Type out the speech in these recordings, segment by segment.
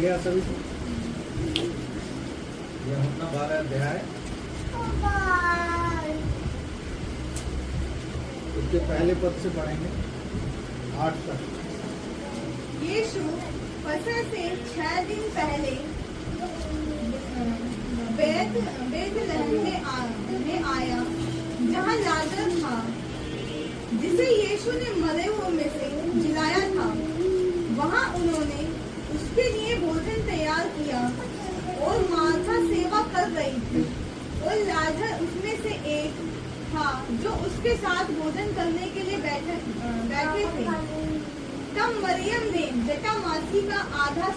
गया सभी को? यूहन्ना 12 अध्याय उसके पहले पद से पढ़ेंगे 8 तक। यीशु फसह से 6 दिन पहले बेथलेहम में आया, जहाँ लाजर था, जिसे यीशु ने मरे हुए में से जिलाया था। वहाँ उन्होंने उसके लिए भोजन तैयार किया और मार्था सेवा कर रही थी, और लाजर उसमें से एक था जो उसके साथ भोजन करने के लिए बैठे थे। तब मरियम ने जटामासी का आधा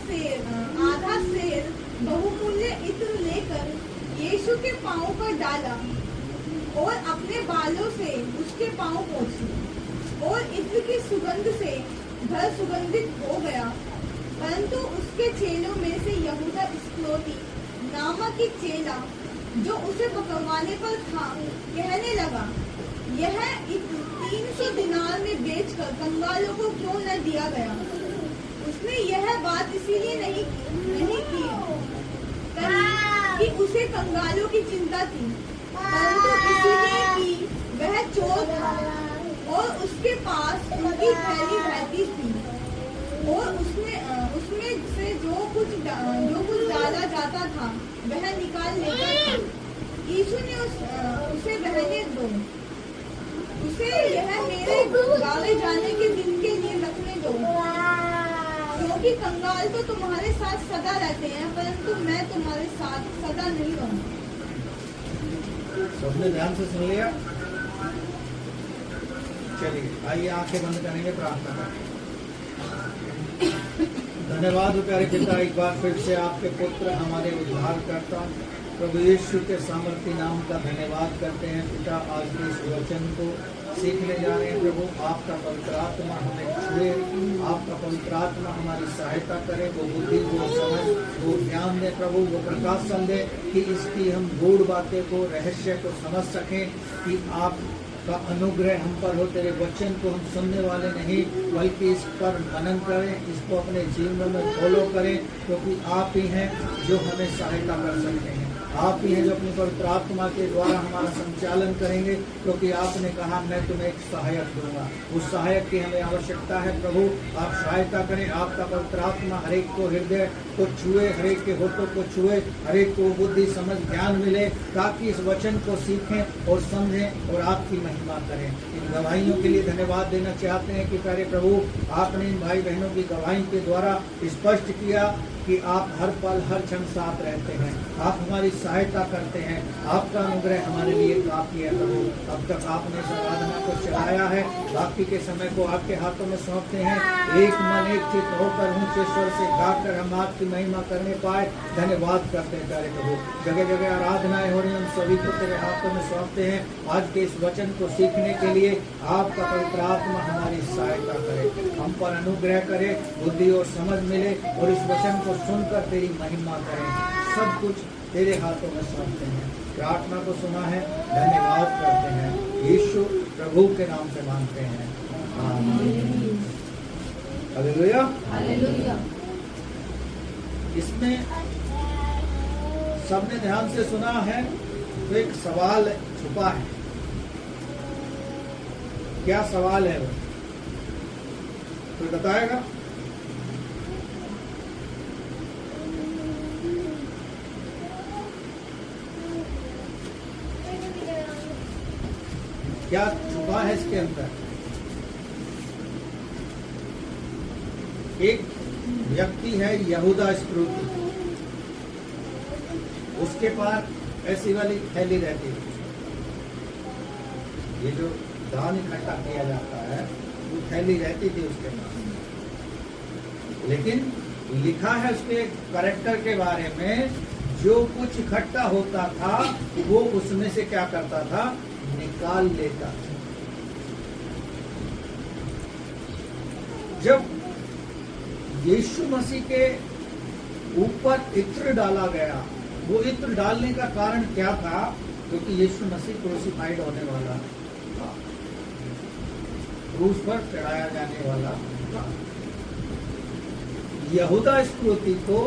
सेर बहुमूल्य इत्र लेकर यीशु के पाँव पर डाला और अपने बालों से उसके पाँव पोंछे, और इत्र की सुगंध से घर सुगंधित हो गया। परंतु उसके चेलों में से यहूदा इस्करियोती नामक एक चेला, जो उसे पकड़वाने पर था, कहने लगा, यह इत्र 300 दिनार में बेचकर कंगालों को क्यों न दिया गया? उसने यह बात इसीलिए नहीं की कि उसे कंगालों की चिंता थी, परंतु इसलिए कि वह चोर था और उसके पास उनकी थैली रहती थी, और उसमें से जो कुछ डाला जाता था वह निकाल लेता था। यीशु ने उसे रहने दो, उसे यह मेरे गावे जाने के दिन के लिए रखने दो, क्योंकि कंगाल तो तुम्हारे साथ सदा रहते हैं, परंतु मैं तुम्हारे साथ सदा नहीं रहूंगा। सबने ध्यान से सुन लिया? चलिए आइए आंखें बंद करेंगे, प्रार्थना करेंगे। धन्यवाद प्यारे पिता, एक बार फिर से आपके पुत्र हमारे उद्धारकर्ता प्रभु यीशु के सामर्थी नाम का धन्यवाद करते हैं पिता। आज के इस वचन को सीखने जा रहे हैं प्रभु, आपका पवित्र आत्मा हमें छुए, आपका पवित्र आत्मा हमारी सहायता करे, वो बुद्धि, वो समझ, वो ज्ञान दे प्रभु, वो प्रकाशन दे कि इसकी हम गूढ़ बातें को, रहस्य को समझ सकें, कि आप का अनुग्रह हम पर हो। तेरे वचन को हम सुनने वाले नहीं, बल्कि इस पर मनन करें, इसको अपने जीवन में फॉलो करें, क्योंकि आप ही हैं जो हमें सहायता कर सकते हैं। आप ही हैं जो अपनी पवित्र आत्मा के द्वारा हमारा संचालन करेंगे, क्योंकि आपने कहा मैं तुम्हें एक सहायक दूंगा। उस सहायक की हमें आवश्यकता है प्रभु, आप सहायता करें। आपका पवित्र आत्मा हरेक को हृदय को छुए, हरेक के होठों को छुए, हरेक को बुद्धि, समझ, ज्ञान मिले, ताकि इस वचन को सीखें और समझें और आपकी महिमा करें। इन गवाहियों के लिए धन्यवाद देना चाहते हैं कि प्यारे प्रभु, आपने इन भाई बहनों की गवाही के द्वारा स्पष्ट किया कि आप हर पल हर क्षण साथ रहते हैं, आप हमारी सहायता करते हैं, आपका अनुग्रह हमारे लिए काफी है प्रभु। अब तक आपने इस आराधना को चलाया है, बाकी के समय को आपके हाथों में सौंपते हैं। एक मन एक चित्त होकर ऊंचे स्वर से गाकर हम आपकी महिमा करने पाए, धन्यवाद करते हैं प्यारे प्रभु। जगह जगह आराधनाएं हो रही हैं, हम सभी को तेरे हाथों में सौंपते हैं। आज के इस वचन को सीखने के लिए आपका पवित्र आत्मा हमारी सहायता करे, हम पर अनुग्रह करे, बुद्धि और समझ मिले, और इस वचन को सुनकर तेरी महिमा करें। सब कुछ तेरे हाथों में सौंपते हैं। प्रार्थना को सुना है, धन्यवाद करते हैं, यीशु प्रभु के नाम से मांगते हैं, आमीन। Hallelujah, hallelujah. इसमें सबने ध्यान से सुना है, तो एक सवाल छुपा है। क्या सवाल है वो? कोई बताएगा? क्या छुपा है इसके अंदर? एक व्यक्ति है यहूदा इस्करियोती, उसके पास ऐसी वाली थैली रहती है, ये जो दान इकट्ठा किया जाता है, वो थैली रहती थी उसके पास। लेकिन लिखा है उसके कैरेक्टर के बारे में, जो कुछ इकट्ठा होता था वो उसमें से क्या करता था, निकाल लेता था। जब यीशु मसीह के ऊपर इत्र डाला गया, वो इत्र डालने का कारण क्या था? क्योंकि यीशु मसीह क्रूसिफाइड होने वाला था, क्रूस पर चढ़ाया जाने वाला था। यहूदा इस्करियोती को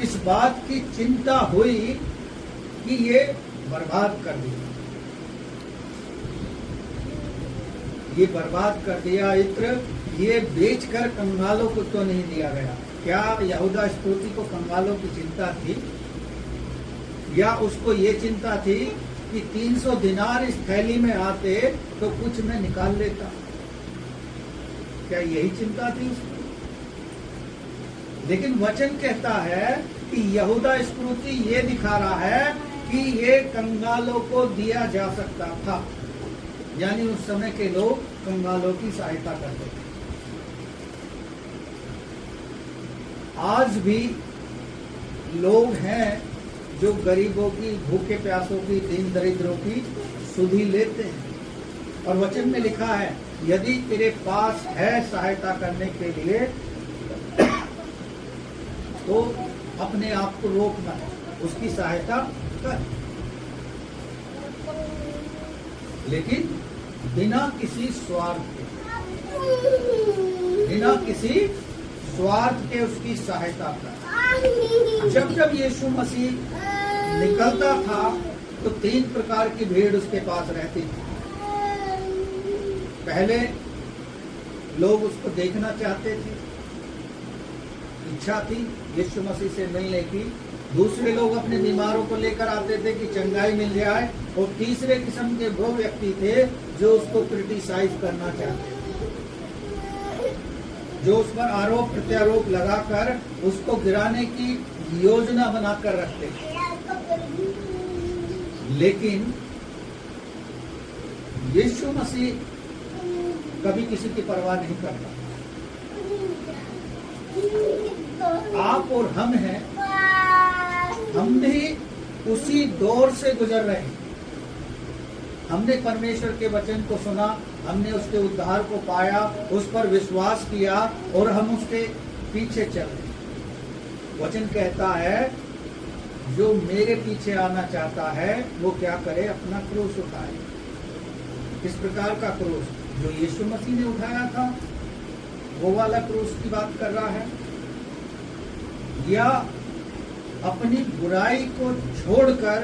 इस बात की चिंता हुई कि ये बर्बाद कर दिया, ये बर्बाद कर दिया इत्र, ये बेचकर कंगालों को तो नहीं दिया गया। क्या यहूदा इस्करियोती को कंगालों की चिंता थी, या उसको ये चिंता थी कि 300 दिनार इस थैली में आते तो कुछ मैं निकाल लेता? क्या यही चिंता थी उसको? लेकिन वचन कहता है कि यहूदा इस्करियोती ये दिखा रहा है कि ये कंगालों को दिया जा सकता था, यानी उस समय के लोग कंगालों की सहायता करते थे। आज भी लोग हैं जो गरीबों की, भूखे प्यासों की, दीन दरिद्रों की सुधि लेते हैं। और वचन में लिखा है, यदि तेरे पास है सहायता करने के लिए तो अपने आप को रोक मत, उसकी सहायता कर, लेकिन बिना किसी स्वार्थ के, बिना किसी स्वार्थ के उसकी सहायता कर। जब जब यीशु मसीह निकलता था तो 3 प्रकार की भीड़ उसके पास रहती थी। पहले लोग उसको देखना चाहते थे, इच्छा थी यीशु मसीह से मिलने की। दूसरे लोग अपने बीमारों को लेकर आते थे कि चंगाई मिल जाए। और तीसरे किस्म के वो व्यक्ति थे जो उसको क्रिटिसाइज करना चाहते थे, जो उस पर आरोप प्रत्यारोप लगाकर उसको गिराने की योजना बनाकर रखते थे। लेकिन यीशु मसीह कभी किसी की परवाह नहीं करता। आप और हम हैं, हम भी उसी दौर से गुजर रहे हैं। हमने परमेश्वर के वचन को सुना, हमने उसके उद्धार को पाया, उस पर विश्वास किया और हम उसके पीछे चल रहे। वचन कहता है, जो मेरे पीछे आना चाहता है वो क्या करे, अपना क्रूस उठाए। किस प्रकार का क्रूस? जो यीशु मसीह ने उठाया था, वो वाला क्रूस की बात कर रहा है, या अपनी बुराई को छोड़कर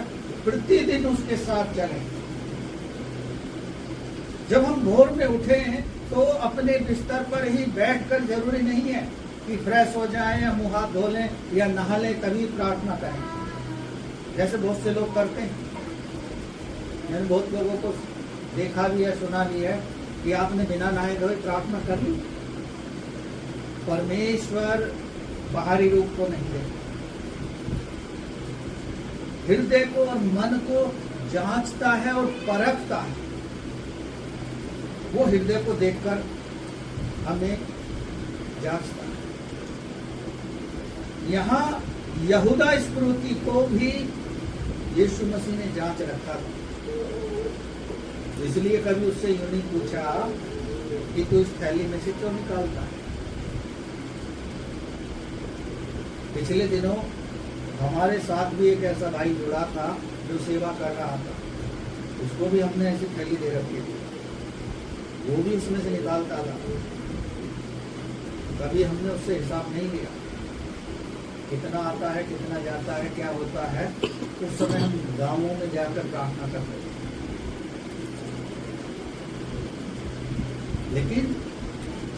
प्रतिदिन उसके साथ चलें। जब हम भोर में उठे हैं तो अपने बिस्तर पर ही बैठकर, जरूरी नहीं है कि फ्रेश हो जाएं या मुंह हाथ धो लें या नहा लें तभी प्रार्थना करें, जैसे बहुत से लोग करते हैं। मैंने बहुत लोगों को देखा भी है, सुना भी है कि आपने बिना नहाए धोए प्रार्थना कर ली। परमेश्वर बाहरी रूप को नहीं देखता, हृदय को और मन को जांचता है और परखता है। वो हृदय को देखकर हमें जांचता है। यहाँ यहूदा इस्करियोती को भी यीशु मसीह ने जांच रखा था, इसलिए कभी उससे यूं नहीं पूछा कि तू इस थैली में से क्यों निकालता है। पिछले दिनों हमारे साथ भी एक ऐसा भाई जुड़ा था जो सेवा कर रहा था, उसको भी हमने ऐसी थैली दे रखी थी, वो भी उसमें से निकालता था। कभी हमने उससे हिसाब नहीं लिया, कितना आता है, कितना जाता है, क्या होता है। उस समय हम गांवों में जाकर प्रार्थना करते थे। लेकिन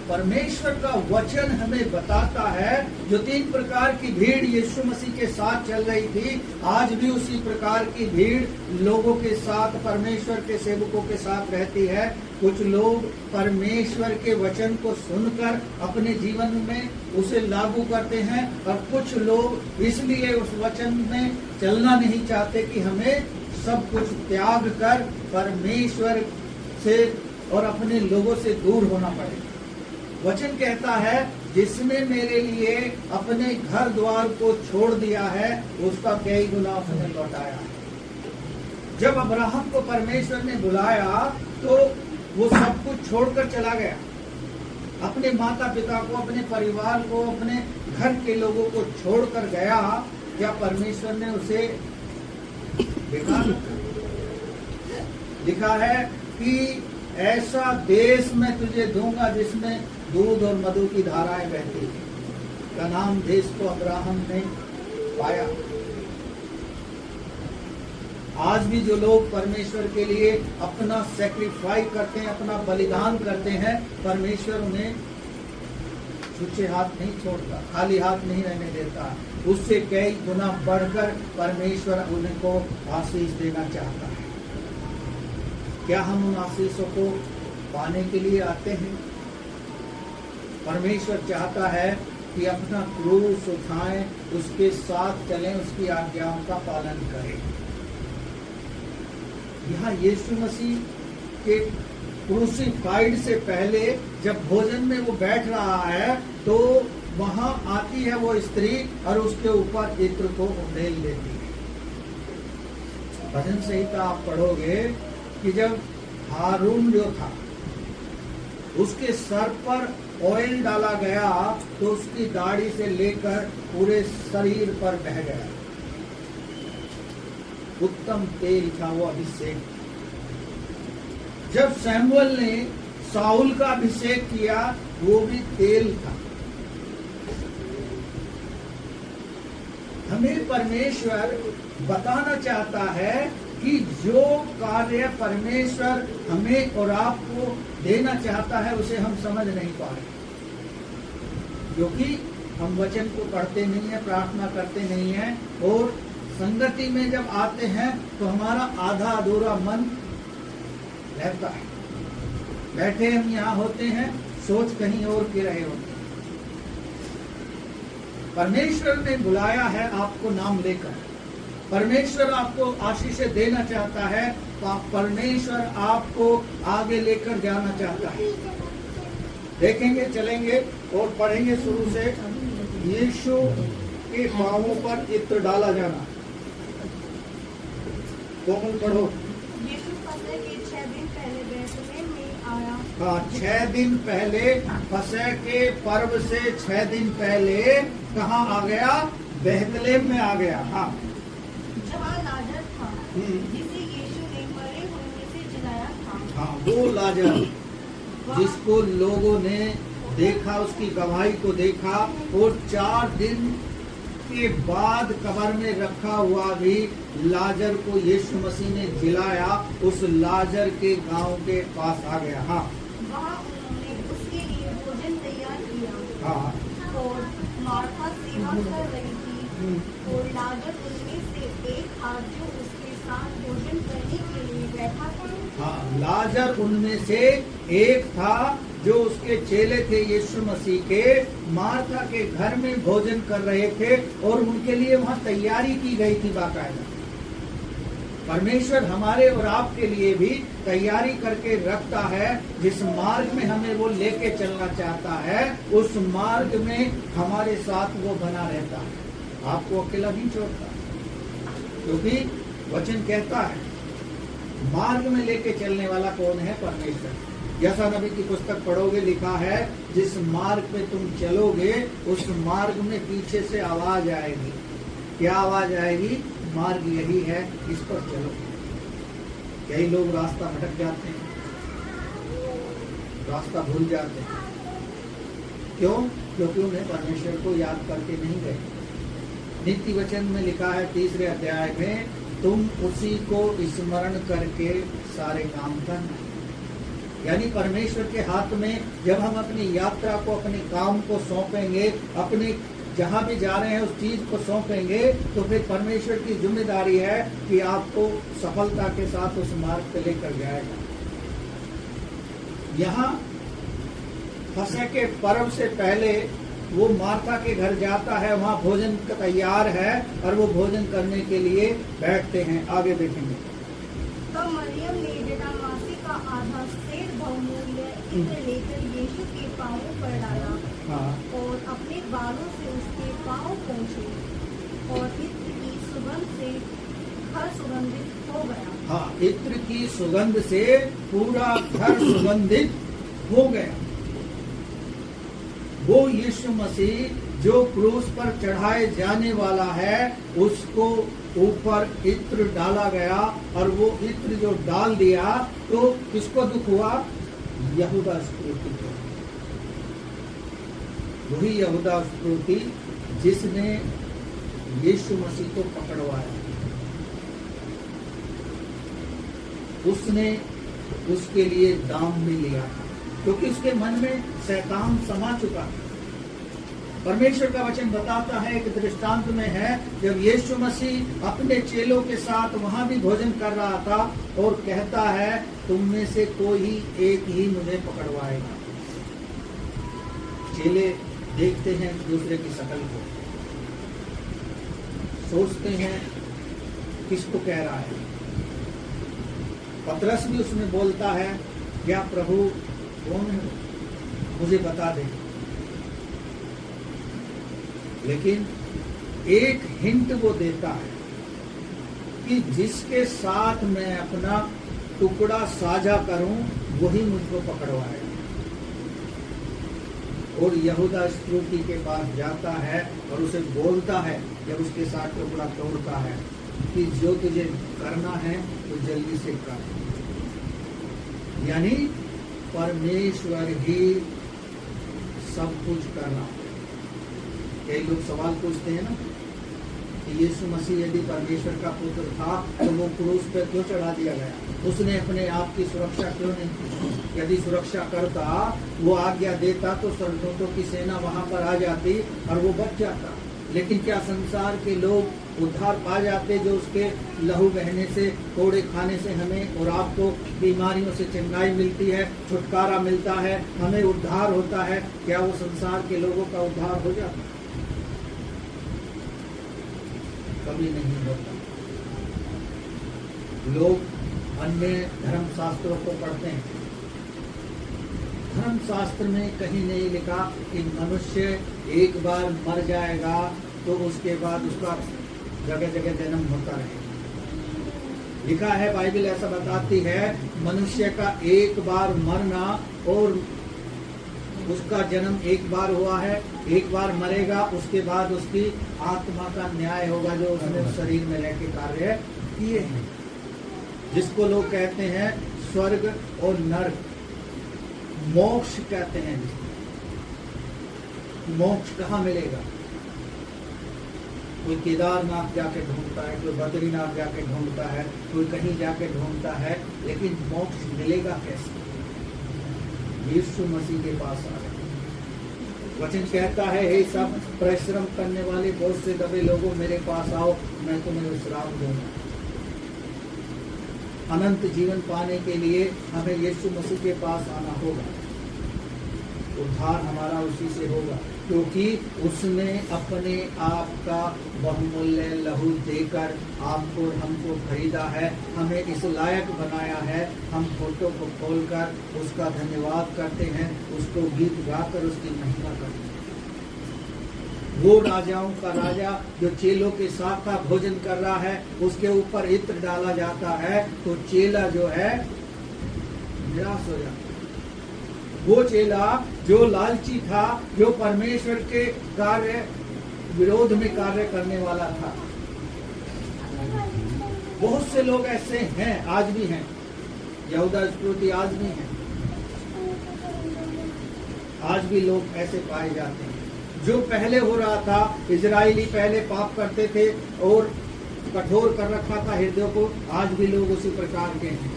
परमेश्वर का वचन हमें बताता है, जो 3 प्रकार की भीड़ यीशु मसीह के साथ चल रही थी, आज भी उसी प्रकार की भीड़ लोगों के साथ, परमेश्वर के सेवकों के साथ रहती है। कुछ लोग परमेश्वर के वचन को सुनकर अपने जीवन में उसे लागू करते हैं, और कुछ लोग इसलिए उस वचन में चलना नहीं चाहते कि हमें सब कुछ त्याग कर परमेश्वर से और अपने लोगों से दूर होना पड़े। वचन कहता है, जिसने मेरे लिए अपने घर द्वार को छोड़ दिया है, उसका कई गुना उसने लौटाया है। जब अब्राहम को परमेश्वर ने बुलाया तो वो सब कुछ छोड़कर चला गया, अपने माता पिता को, अपने परिवार को, अपने घर के लोगों को छोड़कर गया। क्या परमेश्वर ने उसे बेकार? लिखा है कि ऐसा देश मैं तुझे दूंगा जिसमें दूध और मधु की धाराएं बहती हैं। कनान देश को अब्राहम ने पाया। आज भी जो लोग परमेश्वर के लिए अपना सेक्रीफाइस करते हैं, अपना बलिदान करते हैं, परमेश्वर उन्हें छूछे हाथ नहीं छोड़ता, खाली हाथ नहीं रहने देता। उससे कई गुना बढ़कर परमेश्वर उनको आशीष देना चाहता है। क्या हम उन आशीषों को पाने के लिए आते हैं? परमेश्वर चाहता है कि अपना क्रूस उठाएं, उसके साथ चलें, उसकी आज्ञाओं का पालन करें। यहाँ यीशु मसीह के क्रूसिफाइड से पहले जब भोजन में वो बैठ रहा है तो वहां आती है वो स्त्री और उसके ऊपर इत्र को उंडेल लेती है। भजन संहिता आप पढ़ोगे कि जब हारून जो था उसके सर पर ऑयल डाला गया तो उसकी दाढ़ी से लेकर पूरे शरीर पर बह गया। उत्तम तेल था वो अभिषेक। जब सैमुअल ने साउल का अभिषेक किया वो भी तेल था। हमें परमेश्वर बताना चाहता है कि जो कार्य परमेश्वर हमें और आपको देना चाहता है उसे हम समझ नहीं पा रहे, क्योंकि हम वचन को पढ़ते नहीं है, प्रार्थना करते नहीं है, और संगति में जब आते हैं तो हमारा आधा अधूरा मन रहता है। बैठे हम यहाँ होते हैं, सोच कहीं और के रहे होते हैं। परमेश्वर ने बुलाया है आपको नाम लेकर। परमेश्वर आपको आशीषें देना चाहता है, परमेश्वर आपको आगे लेकर जाना चाहता है। देखेंगे, चलेंगे और पढ़ेंगे शुरू से। यीशु के पांवों पर इत्र डाला जाना। कोमल पढ़ो। यीशु फसह के 6 दिन पहले बैतलहम में आया। हाँ, 6 दिन पहले, फसह के पर्व से 6 दिन पहले कहाँ आ गया? बैतलहम में आ गया। हाँ, जहाँ लाजर था जिसे यीशु ने मरे हुए में से जिलाया था। हाँ, वो लाजर जिसको लोगों ने देखा, उसकी गवाही को देखा, और 4 दिन के बाद कब्र में रखा हुआ भी लाजर को यीशु मसीह ने जिलाया। उस लाजर के गांव के पास आ गया। हाँ, वहाँ उन्होंने उसके लिए भोजन तैयार किया। हाँ, और मार्था सेवा कर रही थी, और लाजर उनमें से एक था जो उसके साथ भोजन करने के लिए बैठा था। हाँ, लाजर उनमें से एक था जो उसके चेले थे यीशु मसीह के, मार्था के घर में भोजन कर रहे थे, और उनके लिए वहां तैयारी की गई थी बाकायदा। परमेश्वर हमारे और आपके लिए भी तैयारी करके रखता है। जिस मार्ग में हमें वो लेके चलना चाहता है उस मार्ग में हमारे साथ वो बना रहता है, आपको अकेला नहीं छोड़ता। क्योंकि वचन कहता है मार्ग में लेके चलने वाला कौन है? परमेश्वर। यशा नबी की पुस्तक पढ़ोगे, लिखा है जिस मार्ग पे तुम चलोगे उस मार्ग में पीछे से आवाज आएगी। क्या आवाज आएगी? मार्ग यही है, इस पर चलो। कई लोग रास्ता भटक जाते हैं, रास्ता भूल जाते हैं। क्यों? क्योंकि उन्हें परमेश्वर को याद करके नहीं गए। नीति वचन में लिखा है 3 अध्याय में, तुम उसी को स्मरण करके सारे काम करना। यानी परमेश्वर के हाथ में जब हम अपनी यात्रा को, अपने काम को सौंपेंगे, अपने जहां भी जा रहे हैं उस चीज को सौंपेंगे, तो फिर परमेश्वर की जिम्मेदारी है कि आपको सफलता के साथ उस मार्ग पे लेकर जाएगा। यहाँ फसह के पर्व से पहले वो मार्था के घर जाता है, वहाँ भोजन तैयार है और वो भोजन करने के लिए बैठते हैं। आगे देखेंगे। तो मरियम ने जटामासी का आधा सेर बहुमूल्य इत्र लेकर यीशु के पांवों पर डाला। हाँ, और अपने बालों से उसके पांव पोंछे, और इत्र की सुगंध से घर सुगंधित हो गया। हाँ, इत्र की सुगंध से पूरा घर सुगंधित हो गया। वो यीशु मसीह जो क्रूस पर चढ़ाए जाने वाला है, उसको ऊपर इत्र डाला गया, और वो इत्र जो डाल दिया तो किसको दुख हुआ? यहूदा इस्करियोती को। वही यहूदा इस्करियोती जिसने यीशु मसीह को पकड़वाया, उसने उसके लिए दाम भी लिया था, क्योंकि उसके मन में शैतान समा चुका था। परमेश्वर का वचन बताता है, एक दृष्टांत में है, जब यीशु मसीह अपने चेलों के साथ वहां भी भोजन कर रहा था और कहता है, तुम में से कोई एक ही मुझे पकड़वाएगा। चेले देखते हैं दूसरे की शकल को, सोचते हैं किसको कह रहा है। पतरस भी उसमें बोलता है, क्या प्रभु कौन है, मुझे बता दे। लेकिन एक हिंट वो देता है कि जिसके साथ मैं अपना टुकड़ा साझा करूं वही मुझको पकड़वाएगा। और यहूदा इस्करियोती के पास जाता है और उसे बोलता है, जब उसके साथ टुकड़ा तोड़ता है, कि जो तुझे करना है तो जल्दी से कर। यानी परमेश्वर ही सब कुछ करना। कई लोग सवाल पूछते हैं ना कि यीशु मसीह यदि परमेश्वर का पुत्र था तो वो क्रूस पर क्यों चढ़ा दिया गया, उसने अपने आप की सुरक्षा क्यों नहीं की। यदि सुरक्षा करता, वो आज्ञा देता तो स्वर्गदूतों की सेना वहां पर आ जाती और वो बच जाता। लेकिन क्या संसार के लोग उद्धार पा जाते, जो उसके लहू बहने से, कोड़े खाने से हमें और आपको बीमारियों से चंगाई मिलती है, छुटकारा मिलता है, हमें उद्धार होता है, क्या वो संसार के लोगों का उद्धार हो जाता? कभी नहीं होता। लोग अन्य धर्म शास्त्रों को पढ़ते हैं। धर्म शास्त्र में कहीं नहीं लिखा कि मनुष्य एक बार मर जाएगा तो उसके बाद उसका जगह जगह जन्म होता रहेगा। लिखा है, बाइबल ऐसा बताती है, मनुष्य का एक बार मरना और उसका जन्म एक बार हुआ है, एक बार मरेगा, उसके बाद उसकी आत्मा का न्याय होगा, जो उसने शरीर में रह के कार्य किए हैं, जिसको लोग कहते हैं स्वर्ग और नरक, मोक्ष कहते हैं। मोक्ष कहाँ मिलेगा? कोई केदारनाथ जाके ढूंढता है, कोई बद्रीनाथ जाके ढूंढता है, कोई कहीं जाके ढूंढता है, लेकिन मोक्ष मिलेगा कैसे? यीशु मसीह के पास आ गए। वचन कहता है, हे सब परिश्रम करने वाले बोझ से दबे लोगों, मेरे पास आओ, मैं तुम्हें विश्राम दूंगा। अनंत जीवन पाने के लिए हमें यीशु मसीह के पास आना होगा। उद्धार हमारा उसी से होगा, क्योंकि उसने अपने आप का बहुमूल्य लहू देकर आपको और हमको खरीदा है, हमें इस लायक बनाया है। हम फोटो को खोलकर उसका धन्यवाद करते हैं, उसको गीत गाकर उसकी महिमा करते हैं। वो राजाओं का राजा जो चेलों के साथ था, भोजन कर रहा है, उसके ऊपर इत्र डाला जाता है तो चेला जो है निराश हो जाता है। वो चेला जो लालची था, जो परमेश्वर के कार्य विरोध में कार्य करने वाला था। बहुत से लोग ऐसे हैं, आज भी हैं। यहूदा इस्करियोती आज भी हैं। आज भी लोग ऐसे पाए जाते हैं। जो पहले हो रहा था, इजरायली पहले पाप करते थे और कठोर कर रखा था हृदय को, आज भी लोग उसी प्रकार के हैं,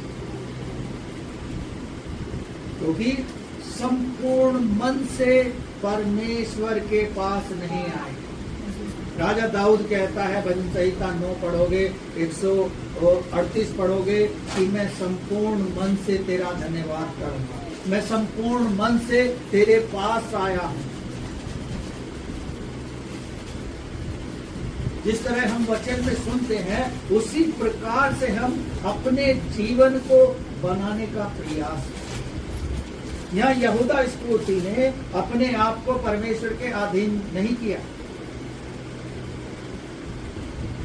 क्योंकि संपूर्ण मन से परमेश्वर के पास नहीं आए। राजा दाऊद कहता है, भजन संहिता 9 पढ़ोगे, 138 पढ़ोगे, कि मैं संपूर्ण मन से तेरा धन्यवाद करूंगा, मैं संपूर्ण मन से तेरे पास आया हूं। जिस तरह हम वचन में सुनते हैं, उसी प्रकार से हम अपने जीवन को बनाने का प्रयास करें। यहाँ यहूदा इस्करियोती ने अपने आप को परमेश्वर के अधीन नहीं किया,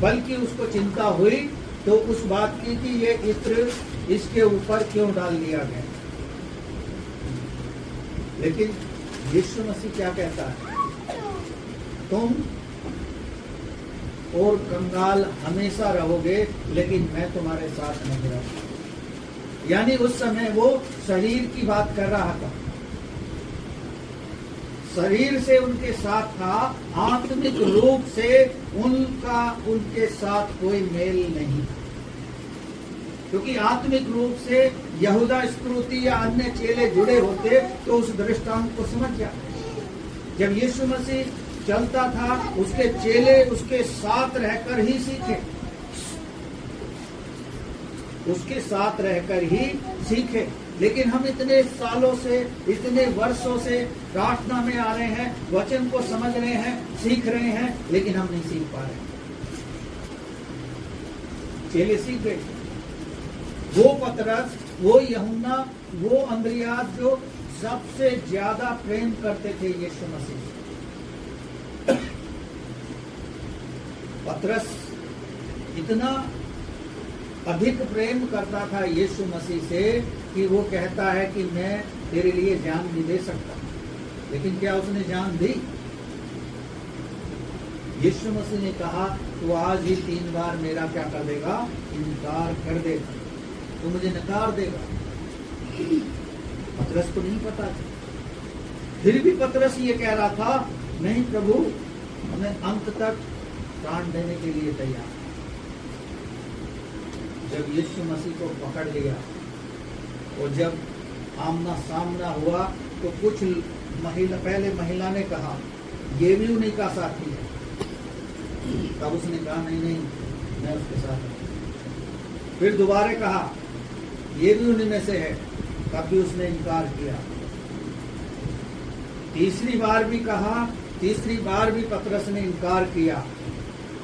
बल्कि उसको चिंता हुई तो उस बात की कि ये इत्र इसके ऊपर क्यों डाल दिया गया। लेकिन यीशु मसीह क्या कहता है? तुम और कंगाल हमेशा रहोगे, लेकिन मैं तुम्हारे साथ नहीं रहूंगा। यानी उस समय वो शरीर की बात कर रहा था। शरीर से उनके साथ था, आत्मिक रूप से उनका उनके साथ कोई मेल नहीं, क्योंकि आत्मिक रूप से यहूदा इस्करियोती या अन्य चेले जुड़े होते तो उस दृष्टांत को समझ जाते। जब यीशु मसीह चलता था, उसके चेले उसके साथ रहकर ही सीखे, उसके साथ रहकर ही सीखे। लेकिन हम इतने सालों से, इतने वर्षों से प्रार्थना में आ रहे हैं, वचन को समझ रहे हैं, सीख रहे हैं, लेकिन हम नहीं सीख पा रहे। चेले सीख गए, वो पतरस, वो यूहन्ना, वो अंद्रियास जो सबसे ज्यादा प्रेम करते थे यीशु मसीह से। पतरस इतना अधिक प्रेम करता था यीशु मसीह से कि वो कहता है कि मैं तेरे लिए जान भी दे सकता। लेकिन क्या उसने जान दी? यीशु मसीह ने कहा तो आज ही 3 बार मेरा क्या कर देगा? इनकार कर देगा, तो मुझे नकार देगा। पतरस को नहीं पता था, फिर भी पतरस ये कह रहा था, नहीं प्रभु, हमें अंत तक प्राण देने के लिए तैयार। जब यीशु मसीह को पकड़ लिया और जब आमना सामना हुआ तो कुछ पहले महिला ने कहा ये भी उन्हीं का साथी है। तब उसने कहा नहीं, मैं उसके साथ हूं। फिर दोबारा कहा ये भी उन्हीं में से है, तब भी उसने इनकार किया। तीसरी बार भी कहा, तीसरी बार भी पतरस ने इनकार किया।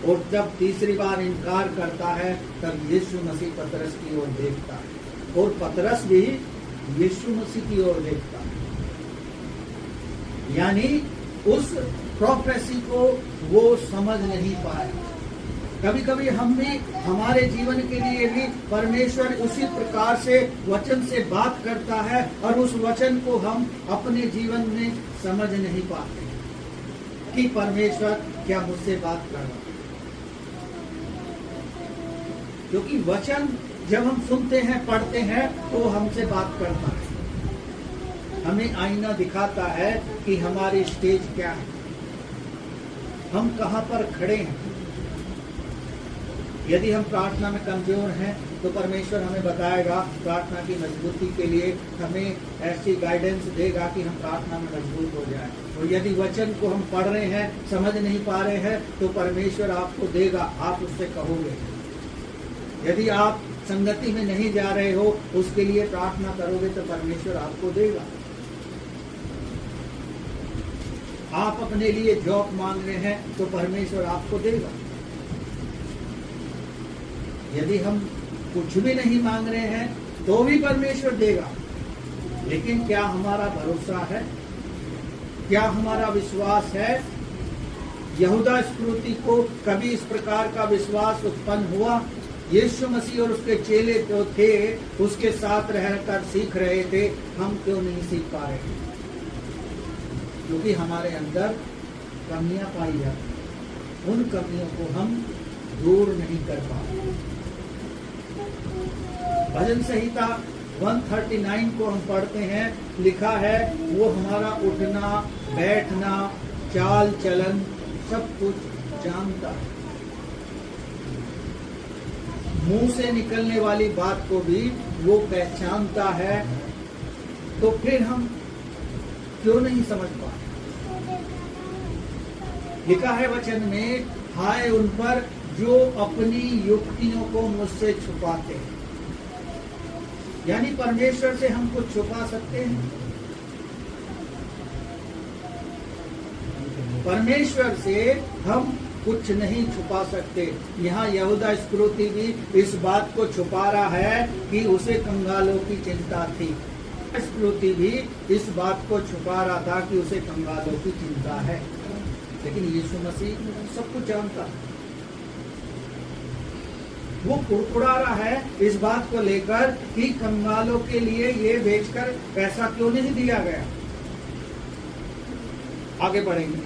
और जब तीसरी बार इनकार करता है तब यीशु मसीह पतरस की ओर देखता है और पतरस भी यीशु मसीह की ओर देखता है। यानी उस प्रोफेसी को वो समझ नहीं पाए। कभी कभी हम भी, हमारे जीवन के लिए भी परमेश्वर उसी प्रकार से वचन से बात करता है और उस वचन को हम अपने जीवन में समझ नहीं पाते कि परमेश्वर क्या मुझसे बात कर रहा है। क्योंकि वचन जब हम सुनते हैं, पढ़ते हैं, तो हमसे बात करता है, हमें आईना दिखाता है कि हमारी स्टेज क्या है, हम कहां पर खड़े हैं। यदि हम प्रार्थना में कमजोर हैं तो परमेश्वर हमें बताएगा, प्रार्थना की मजबूती के लिए हमें ऐसी गाइडेंस देगा कि हम प्रार्थना में मजबूत हो जाए। और यदि वचन को हम पढ़ रहे हैं, समझ नहीं पा रहे हैं, तो परमेश्वर आपको देगा, आप उससे कहोगे। यदि आप संगति में नहीं जा रहे हो, उसके लिए प्रार्थना करोगे तो परमेश्वर आपको देगा। आप अपने लिए जॉब मांग रहे हैं तो परमेश्वर आपको देगा। यदि हम कुछ भी नहीं मांग रहे हैं तो भी परमेश्वर देगा। लेकिन क्या हमारा भरोसा है? क्या हमारा विश्वास है? यहूदा इस्करियोती को कभी इस प्रकार का विश्वास उत्पन्न हुआ? यीशु मसीह और उसके चेले जो थे उसके साथ रहकर सीख रहे थे, हम क्यों नहीं सीख पा रहे? क्योंकि हमारे अंदर कमियां पाई जाती, उन कमियों को हम दूर नहीं कर पाते। भजन संहिता 139 को हम पढ़ते हैं, लिखा है वो हमारा उठना, बैठना, चाल चलन सब कुछ जानता है। मुंह से निकलने वाली बात को भी वो पहचानता है। तो फिर हम क्यों नहीं समझ पाते? लिखा है वचन में, हाय उन पर जो अपनी युक्तियों को मुझसे छुपाते हैं। यानी परमेश्वर से हम कुछ छुपा सकते हैं? परमेश्वर से हम कुछ नहीं छुपा सकते। यहाँ यहूदा इस्करियोती भी इस बात को छुपा रहा है कि उसे कंगालों की चिंता थी। इस्करियोती भी इस बात को छुपा रहा था कि उसे कंगालों की चिंता है। लेकिन यीशु मसीह सब कुछ जानता है। वो कुड़कुड़ा रहा है इस बात को लेकर कि कंगालों के लिए ये बेचकर पैसा क्यों नहीं दिया गया। आगे बढ़ेंगे।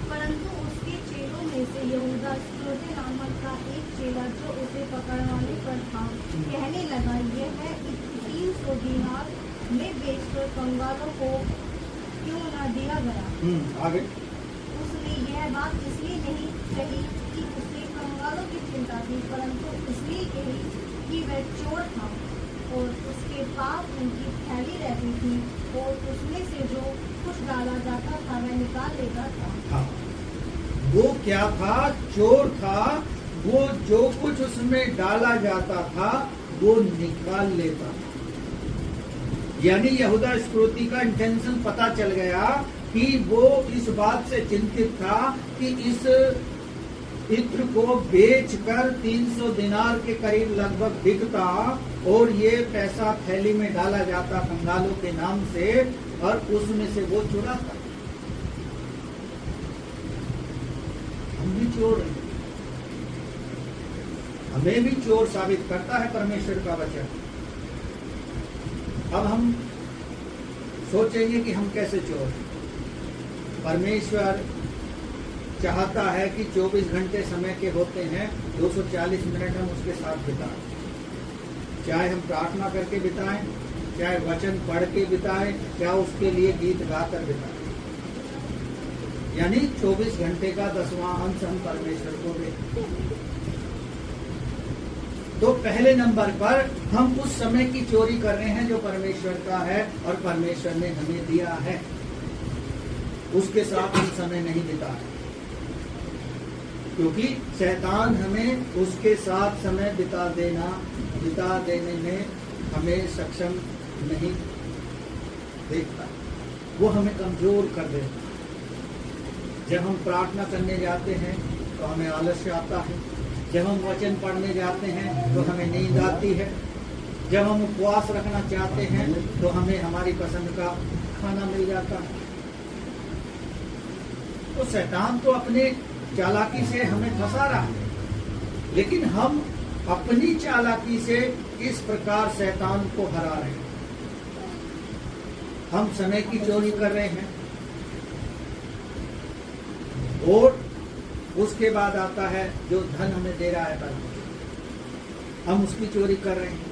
परंतु उसके चेलों में से यहूदा इस्करियोती नामक का एक चेला जो उसे पकड़वाने पर था, कहने लगा, यह है 300 दीनार में बेचकर कंगालों को क्यों न दिया गया। आगे। उसने यह बात इसलिए नहीं कही कि उसके कंगालों की चिंता थी, परंतु इसलिए कही कि वह चोर था और उसके पास उनकी थैली रहती थी और उसमें से जो कुछ डाला जाता था वह निकाल लेता था। हाँ, वो क्या था? चोर था। वो जो कुछ उसमें डाला जाता था वो निकाल लेता था। यानी यहूदा इस्करियोती का इंटेंशन पता चल गया कि वो इस बात से चिंतित था कि इस इत्र को बेचकर 300 दिनार के करीब लगभग बिकता और ये पैसा थैली में डाला जाता कंगालों के नाम से और उसमें से वो चुराता। हम भी चोर हैं, हमें भी चोर साबित करता है परमेश्वर का वचन। अब हम सोचेंगे कि हम कैसे चोर हैं। परमेश्वर चाहता है कि 24 घंटे समय के होते हैं, 240 मिनट हम उसके साथ बिताएं। चाहे हम प्रार्थना करके बिताएं, चाहे वचन पढ़ के बिताएं, या उसके लिए गीत गाकर बिताएं। यानी 24 घंटे का 10वां अंश हम परमेश्वर को दें। तो पहले नंबर पर हम उस समय की चोरी कर रहे हैं जो परमेश्वर का है और परमेश्वर ने हमें दिया है, उसके साथ हम समय नहीं बिता रहे, क्योंकि शैतान हमें उसके साथ समय बिता देने में हमें सक्षम नहीं देखता। वो हमें कमजोर कर देता। जब हम प्रार्थना करने जाते हैं तो हमें आलस्य आता है, जब हम वचन पढ़ने जाते हैं तो हमें नींद आती है, जब हम उपवास रखना चाहते हैं तो हमें हमारी पसंद का खाना मिल जाता है। तो शैतान तो अपने चालाकी से हमें फंसा रहा है, लेकिन हम अपनी चालाकी से इस प्रकार शैतान को हरा रहे हैं। हम समय की चोरी कर रहे हैं और उसके बाद आता है जो धन हमें दे रहा है परमेश्वर, हम उसकी चोरी कर रहे हैं।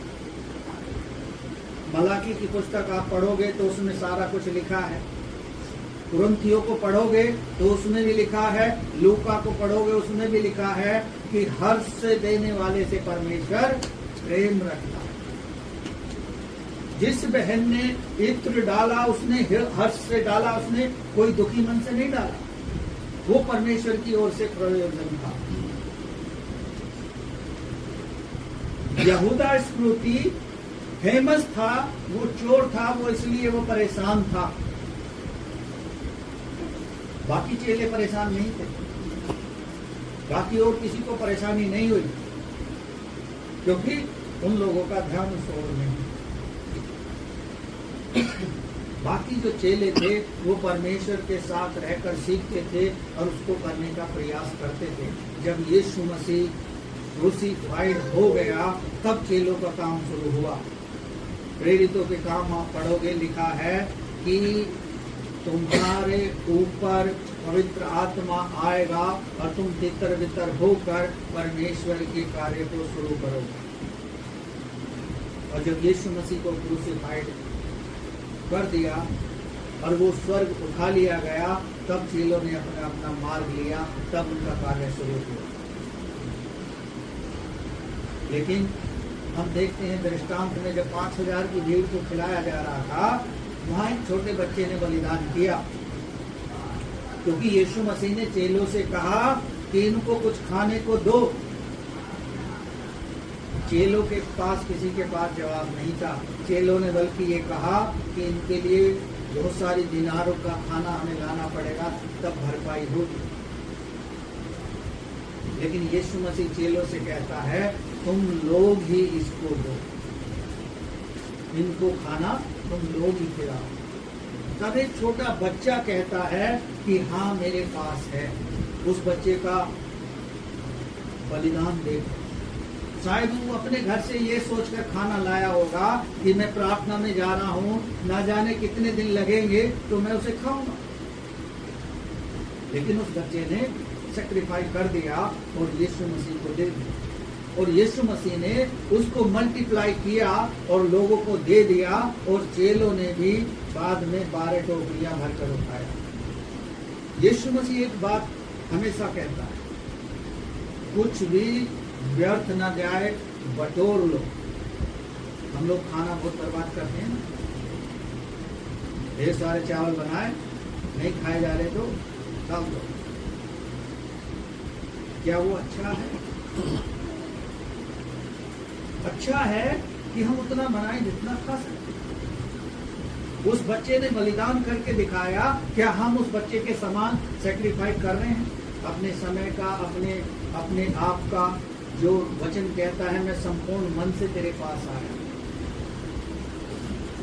मलाकी की पुस्तक आप पढ़ोगे तो उसमें सारा कुछ लिखा है। कुरिन्थियों को पढ़ोगे तो उसमें भी लिखा है, लूका को पढ़ोगे उसमें भी लिखा है कि हर्ष से देने वाले से परमेश्वर प्रेम रखता है। जिस बहन ने इत्र डाला उसने हर्ष से डाला, उसने कोई दुखी मन से नहीं डाला, वो परमेश्वर की ओर से प्रयोजन था। यहूदा इस्करियोती फेमस था, वो चोर था, वो इसलिए वो परेशान था। बाकी चेले परेशान नहीं थे, बाकी और किसी को परेशानी नहीं हुई, क्योंकि उन लोगों का ध्यान उस ओर नहीं। बाकी जो चेले थे वो परमेश्वर के साथ रहकर सीखते थे और उसको करने का प्रयास करते थे। जब यीशु मसीह क्रूसिफाइड हो गया तब चेलों का काम शुरू हुआ। प्रेरितों के काम आप पढ़ोगे, लिखा है कि तुम्हारे ऊपर पवित्र आत्मा आएगा और तुम तितर बितर होकर परमेश्वर के कार्य को शुरू करोगे। और जब यीशु मसीह को क्रूसिफाइड कर दिया और वो स्वर्ग उठा लिया गया, तब चेलों ने अपना मार्ग लिया, तब उनका कार्य शुरू हुआ। लेकिन हम देखते हैं दृष्टांत में जब 5000 की भीड़ को खिलाया जा रहा था, वहां एक छोटे बच्चे ने बलिदान किया, क्योंकि यीशु मसीह ने चेलों से कहा कि इनको कुछ खाने को दो। चेलों के पास किसी के पास जवाब नहीं था। चेलों ने बल्कि ये कहा कि इनके लिए बहुत सारी दिनारों का खाना हमें लाना पड़ेगा, तब भरपाई होगी। लेकिन यीशु मसीह चेलों से कहता है तुम लोग ही इसको दो, इनको खाना तुम लोग ही खिलाओ। तब एक छोटा बच्चा कहता है कि हाँ मेरे पास है। उस बच्चे का बलिदान देखो। शायद वो अपने घर से ये सोचकर खाना लाया होगा कि मैं प्रार्थना में जा रहा हूँ, ना जाने कितने दिन लगेंगे तो मैं उसे खाऊंगा। लेकिन उस बच्चे ने सैक्रिफाइस कर दिया और यीशु मसीह को दे दिया। और यीशु मसीह ने उसको मल्टीप्लाई किया और लोगों को दे दिया, और चेलों ने भी बाद में 12 टोकरियां भरकर उठाया। यीशु मसीह एक बात हमेशा कहता है, कुछ भी व्यर्थ ना जाए, बटोर लो। हम लोग खाना बहुत बर्बाद करते हैं, ढेर सारे चावल बनाए, नहीं खाए जा रहे तो डाल दो। क्या वो अच्छा है? अच्छा है कि हम उतना बनाएं जितना खा सकते। उस बच्चे ने बलिदान करके दिखाया, क्या हम उस बच्चे के समान सेक्रीफाइस कर रहे हैं? अपने समय का, अपने आप का, जो वचन कहता है मैं संपूर्ण मन से तेरे पास आया।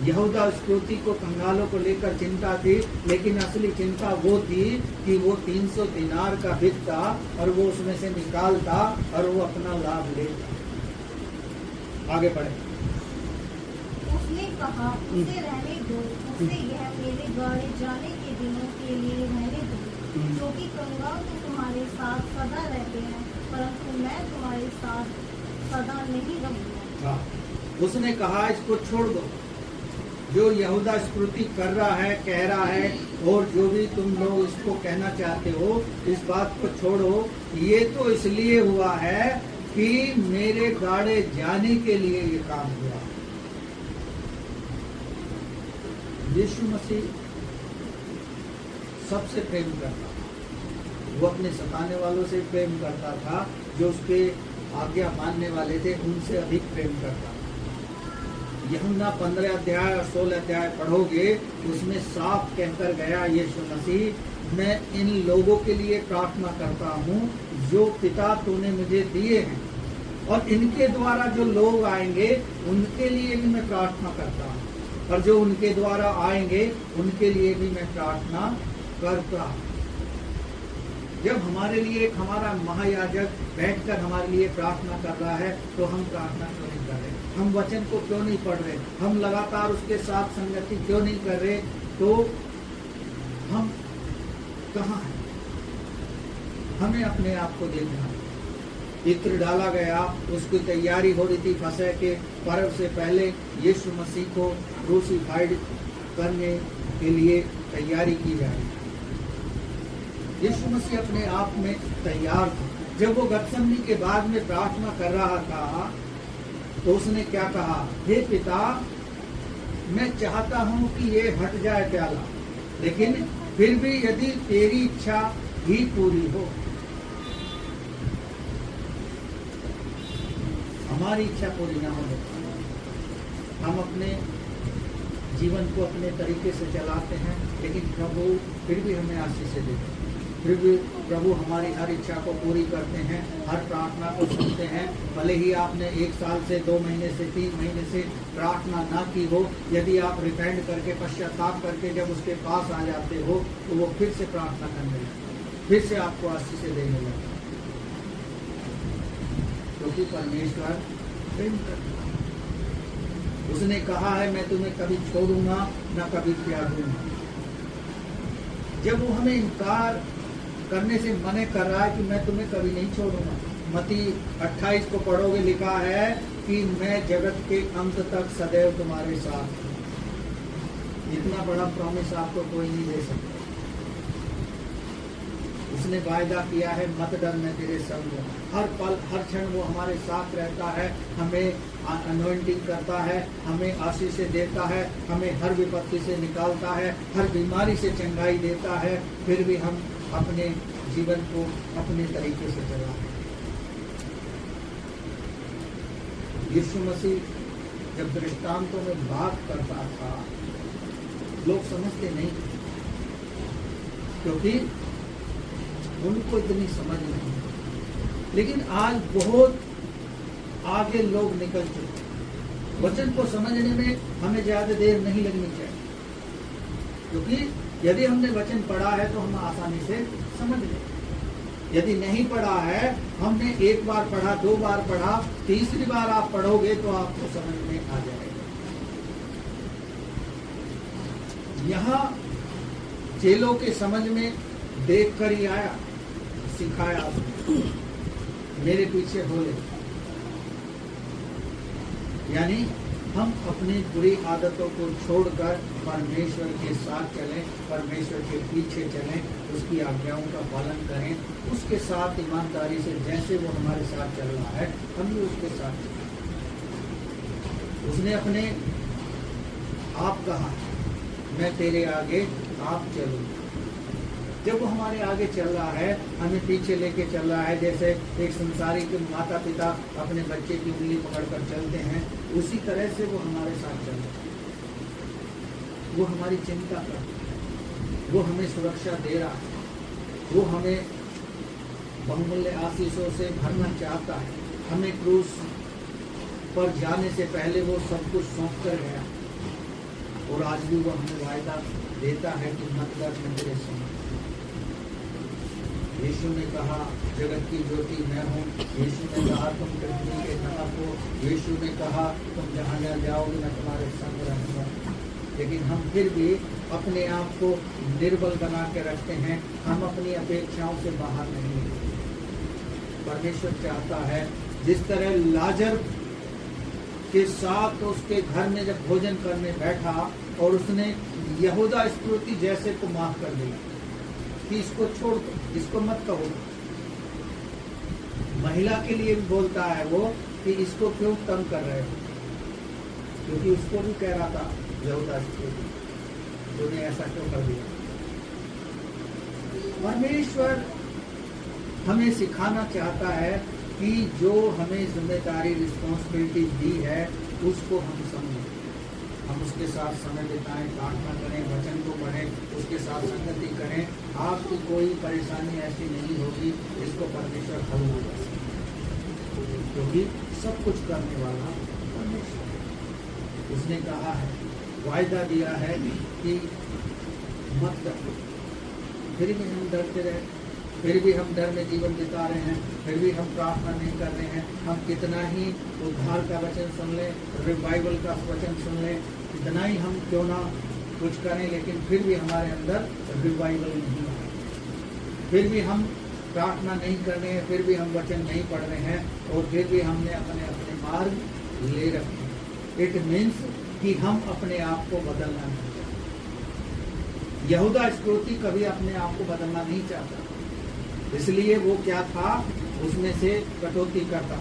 यहूदा इस्करियोती को कंगालों को लेकर चिंता थी, लेकिन असली चिंता वो थी कि वो 300 दिनार का बिकता और वो उसमें से निकालता और वो अपना लाभ लेता। आगे बढ़े। उसने कहा, उसे रहने दो, उसे यह मेरे गाड़े जाने के दिनों के लिए रहने दो, क्योंकि कंगाल तो तुम्हारे साथ सदा रहते हैं, परंतु मैं तुम्हारे साथ सदा नहीं रहूंगा। उसने कहा इसको छोड़ दो। जो यहूदा इस्करियोती कर रहा है, कह रहा है, और जो भी तुम लोग इसको कहना चाहते हो, इस बात को छोड़ो। ये तो इसलिए हुआ है कि मेरे गाड़े जाने के लिए ये काम हुआ। यीशु मसीह सबसे प्रेम करता था। वो अपने सताने वालों से प्रेम करता था, जो उसके आज्ञा मानने वाले थे उनसे अधिक प्रेम करता था। यूहन्ना 15 अध्याय और 16 अध्याय पढ़ोगे, उसमें साफ कहकर गया यीशु मसीह, मैं इन लोगों के लिए प्रार्थना करता हूँ जो पिता तूने मुझे दिए हैं, और इनके द्वारा जो लोग आएंगे उनके लिए भी मैं प्रार्थना करता हूँ, और जो उनके द्वारा आएंगे उनके लिए भी मैं प्रार्थना करता हूँ। जब हमारे लिए हमारा महायाजक बैठकर हमारे लिए प्रार्थना कर रहा है, तो हम प्रार्थना क्यों नहीं कर रहे? हम वचन को क्यों नहीं पढ़ रहे? हम लगातार उसके साथ संगति क्यों नहीं कर रहे? तो हम कहाँ हैं? हमें अपने आप को देखना है। इत्र डाला गया, उसकी तैयारी हो रही थी, फसह के पर्व से पहले यीशु मसीह को क्रूसिफाइड करने के लिए तैयारी की जा रही है। यीशु मसीह अपने आप में तैयार था। जब वो गतसमनी के बाद में प्रार्थना कर रहा था, तो उसने क्या कहा? हे पिता, मैं चाहता हूं कि ये हट जाए प्याला, लेकिन फिर भी यदि तेरी इच्छा ही पूरी हो। हमारी इच्छा पूरी ना हो, हम अपने जीवन को अपने तरीके से चलाते हैं, लेकिन प्रभु फिर भी हमें आशीष देते हैं। फिर भी प्रभु हमारी हर इच्छा को पूरी करते हैं, हर प्रार्थना को सुनते हैं। भले ही आपने 1 साल से, 2 महीने से, 3 महीने से प्रार्थना ना की हो, यदि आप रिपेंट करके, पश्चाताप करके जब उसके पास आ जाते हो, तो वो फिर से प्रार्थना करने लगता है, फिर से आपको आशीष देने लगता है, क्योंकि परमेश्वर प्रेम करता है। उसने कहा है, मैं तुम्हें कभी छोड़ूंगा ना कभी त्यागूंगा। जब वो हमें इनकार करने से मना कर रहा है कि मैं तुम्हें कभी नहीं छोड़ूंगा, मत्ती 28 को पढ़ोगे, लिखा है कि मैं जगत के अंत तक सदैव तुम्हारे साथ हूं। इतना बड़ा प्रॉमिस आपको कोई नहीं दे सकता। उसने वायदा किया है, मत डर, मैं तेरे संग हूं। हर पल हर क्षण वो हमारे साथ रहता है, हमें अनॉइंटिंग करता है, हमें आशीष देता है, हमें हर विपत्ति से निकालता है, हर बीमारी से चंगाई देता है। फिर भी हम अपने जीवन को अपने तरीके से चलाते हैं। यीशु मसीह जब दृष्टांतों में बात करता था, लोग समझते नहीं, क्योंकि उनको इतनी समझ नहीं। लेकिन आज बहुत आगे लोग निकल चुके। वचन को समझने में हमें ज्यादा देर नहीं लगनी चाहिए, क्योंकि यदि हमने वचन पढ़ा है तो हम आसानी से समझ लें। यदि नहीं पढ़ा है, हमने 1 बार पढ़ा, 2 बार पढ़ा, तीसरी बार आप पढ़ोगे तो आपको समझ में आ जाएगा। यहाँ चेलों के समझ में देख कर ही आया, सिखाया उसने, मेरे पीछे हो ले। यानी हम अपनी बुरी आदतों को छोड़कर परमेश्वर के साथ चलें, परमेश्वर के पीछे चलें, उसकी आज्ञाओं का पालन करें, उसके साथ ईमानदारी से जैसे वो हमारे साथ चल रहा है हम भी उसके साथ चलें। उसने अपने आप कहा, मैं तेरे आगे आप चलूँ। जब वो हमारे आगे चल रहा है, हमें पीछे लेके चल रहा है, जैसे एक संसारिक माता पिता अपने बच्चे की उंगली पकड़कर चलते हैं, उसी तरह से वो हमारे साथ चल रहा है। वो हमारी चिंता करता है, वो हमें सुरक्षा दे रहा है, वो हमें बहुमूल्य आशीषों से भरना चाहता है। हमें क्रूस पर जाने से पहले वो सब कुछ सौंप कर गया, और आज भी वो हमें वायदा देता है कि मत डर, मैं तेरे संग। यीशु ने कहा, जगत की ज्योति मैं हूँ। यीशु ने कहा, तुम पृथ्वी के नमक हो। यीशु ने कहा, तुम जहाँ जहाँ जाओगे मैं तुम्हारे संग रहूँगा। लेकिन हम फिर भी अपने आप को निर्बल बना के रखते हैं, हम अपनी अपेक्षाओं से बाहर नहीं निकलते। परमेश्वर चाहता है, जिस तरह लाजर के साथ उसके घर में जब भोजन करने बैठा और उसने यहूदा इस्करियोती जैसे को माफ कर दिया कि इसको छोड़ दो, इसको मत कहो। महिला के लिए भी बोलता है वो कि इसको क्यों तंग कर रहे हो, क्योंकि उसको भी कह रहा था यहूदा इस्करियोती, तूने ऐसा क्यों कर दिया। परमेश्वर हमें सिखाना चाहता है कि जो हमें जिम्मेदारी रिस्पॉन्सिबिलिटी दी है उसको हम समझें, हम उसके साथ समय बिताएं, प्रार्थना करें, वचन को पढ़ें, उसके साथ संगति करें। आपकी कोई परेशानी ऐसी नहीं होगी जिसको परमेश्वर हल ना कर सके, क्योंकि सब कुछ करने वाला परमेश्वर। उसने कहा है, वायदा दिया है कि मत डरो। फिर भी हम डरते रहे, फिर भी हम डर में जीवन बिता रहे हैं, फिर भी हम प्रार्थना नहीं कर रहे हैं। हम कितना ही उद्धार का वचन सुन लें, रिवाइवल का वचन सुन लें, कितना ही हम क्यों ना कुछ करें, लेकिन फिर भी हमारे अंदर रिवाइवल नहीं है। फिर भी हम प्रार्थना नहीं कर रहे हैं, फिर भी हम वचन नहीं पढ़ रहे हैं, और फिर भी हमने अपने अपने मार्ग ले रखे। इट मीन्स कि हम अपने आप को बदलना नहीं चाहते। यहूदा इस्करियोती कभी अपने आप को बदलना नहीं चाहता, इसलिए वो क्या था, उसमें से कटौती करता।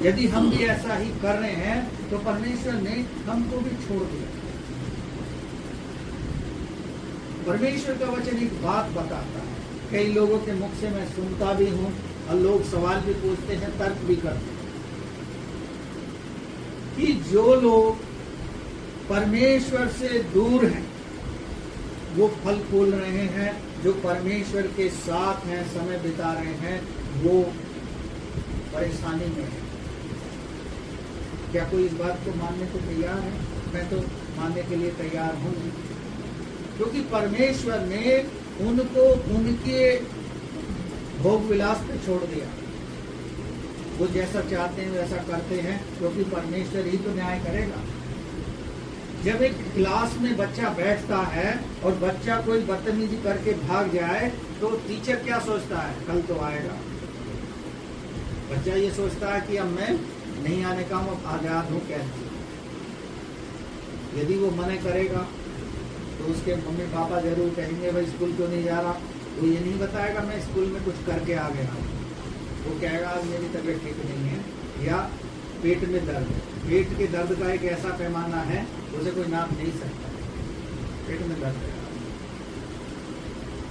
यदि हम भी ऐसा ही कर रहे हैं तो परमेश्वर ने हमको भी छोड़ दिया। परमेश्वर का वचन एक बात बताता है, कई लोगों के मुख से मैं सुनता भी हूँ, और लोग सवाल भी पूछते हैं, तर्क भी करते हैं, कि जो लोग परमेश्वर से दूर हैं वो फल फूल रहे हैं, जो परमेश्वर के साथ हैं, समय बिता रहे हैं, वो परेशानी में है। क्या कोई इस बात को मानने को तैयार है? मैं तो मानने के लिए तैयार हूँ, क्योंकि परमेश्वर ने उनको उनके भोग विलास पे छोड़ दिया। वो जैसा चाहते हैं वैसा करते हैं, क्योंकि परमेश्वर ही तो न्याय करेगा। जब एक क्लास में बच्चा बैठता है और बच्चा कोई बदतमीजी करके भाग जाए तो टीचर क्या सोचता है, कल तो आएगा। बच्चा ये सोचता है कि अब मैं नहीं आने का हूँ, आजाद हूँ कैसे। यदि वो मना करेगा तो उसके मम्मी पापा जरूर कहेंगे, भाई स्कूल क्यों नहीं जा रहा। वो ये नहीं बताएगा मैं स्कूल में कुछ करके आ गया, वो कहेगा आज मेरी तबीयत ठीक नहीं है, या पेट में दर्द है। पेट के दर्द का एक ऐसा पैमाना है उसे कोई नाप नहीं सकता। पेट में दर्द है,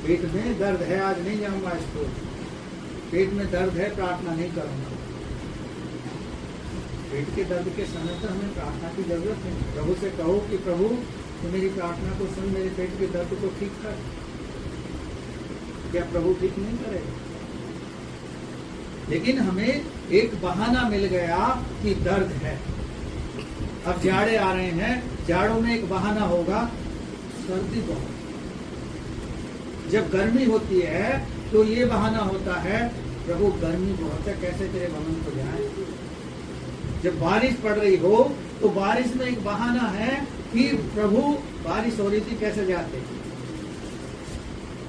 पेट में दर्द है, आज नहीं जाऊंगा स्कूल। पेट में दर्द है, प्रार्थना नहीं करूंगा। पेट के दर्द के समय पर हमें प्रार्थना की जरूरत है। प्रभु से कहो कि प्रभु तो मेरी प्रार्थना को सुन, मेरे पेट के दर्द को ठीक कर। क्या प्रभु ठीक नहीं करेगा? लेकिन हमें एक बहाना मिल गया कि दर्द है। अब जाड़े आ रहे हैं, जाड़ों में एक बहाना होगा, सर्दी बहुत। जब गर्मी होती है तो ये बहाना होता है, प्रभु गर्मी बहुत है, कैसे तेरे भवन को जाए। जब बारिश पड़ रही हो तो बारिश में एक बहाना है कि प्रभु बारिश हो रही थी, कैसे जाते।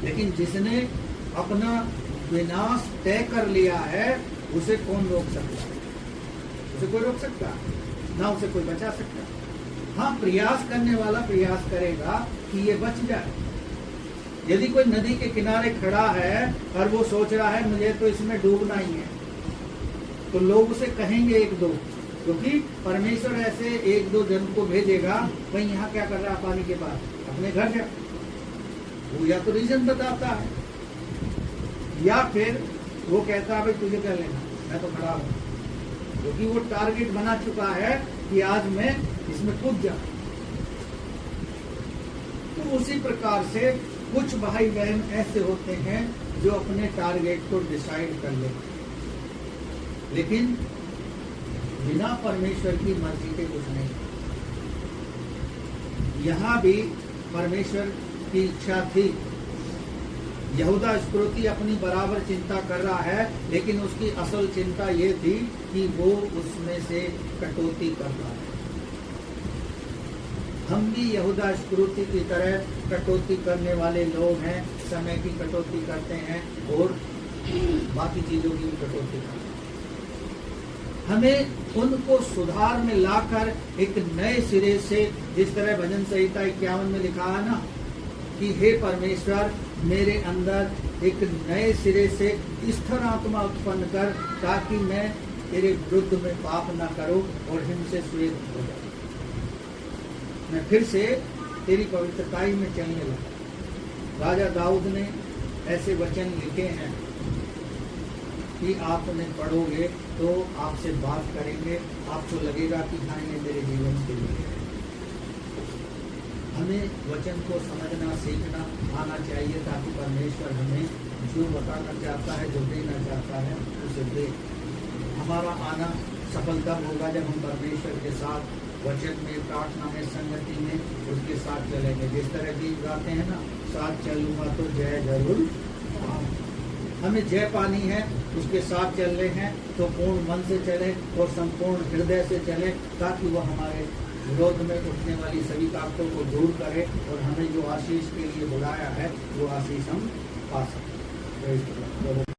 लेकिन जिसने अपना विनाश तय कर लिया है उसे कौन रोक सकता है? उसे कोई रोक सकता है? ना उसे कोई बचा सकता। हाँ, प्रयास करने वाला प्रयास करेगा कि ये बच जाए। यदि कोई नदी के किनारे खड़ा है और वो सोच रहा है मुझे तो इसमें डूबना ही है, तो लोग उसे कहेंगे एक दो, क्योंकि परमेश्वर ऐसे एक दो जन को भेजेगा, भाई यहाँ क्या कर रहा है पानी के पास, अपने घर जा। वो या तो रीजन बताता है या फिर वो कहता है भाई तुझे क्या लेना, मैं तो खड़ा हूँ, क्योंकि वो टारगेट बना चुका है कि आज मैं इसमें कूद जा। तो उसी प्रकार से कुछ भाई बहन ऐसे होते हैं जो अपने टारगेट को डिसाइड कर लेते हैं, लेकिन बिना परमेश्वर की मर्जी के कुछ नहीं। यहाँ भी परमेश्वर की इच्छा थी। यहूदा इस्करियोती अपनी बराबर चिंता कर रहा है, लेकिन उसकी असल चिंता ये थी कि वो उसमें से कटौती कर रहा है। हम भी यहूदा इस्करियोती की तरह कटौती करने वाले लोग हैं, समय की कटौती करते हैं और बाकी चीजों की भी कटौती करते हैं। हमें उनको सुधार में लाकर एक नए सिरे से, जिस तरह भजन संहिता 51 में लिखा है ना कि हे परमेश्वर मेरे अंदर एक नए सिरे से स्थिर आत्मा उत्पन्न कर, ताकि मैं तेरे विरुद्ध में पाप न करूं और हिमसे श्वेत हो जाऊं, मैं फिर से तेरी पवित्रताई में चलने लगा। राजा दाऊद ने ऐसे वचन लिखे हैं कि आप उन्हें पढ़ोगे तो आपसे बात करेंगे, आपको लगेगा कि हाँ ये मेरे जीवन के लिए है। हमें वचन को समझना सीखना आना चाहिए, ताकि परमेश्वर हमें जो बताना चाहता है, जो देना चाहता है, उसे दे। हमारा आना सफलता होगा जब हम परमेश्वर के साथ वचन में, प्रार्थना में, संगति में उसके साथ चलेंगे। जिस तरह गीत गाते हैं ना, साथ चलूंगा तो जय जरूर। हमें जय पानी है, उसके साथ चल रहे हैं तो पूर्ण मन से चले और संपूर्ण हृदय से चले, ताकि वह हमारे विरोध में उठने वाली सभी ताकतों को दूर करे और हमें जो आशीष के लिए बुलाया है वो आशीष हम पा सकें।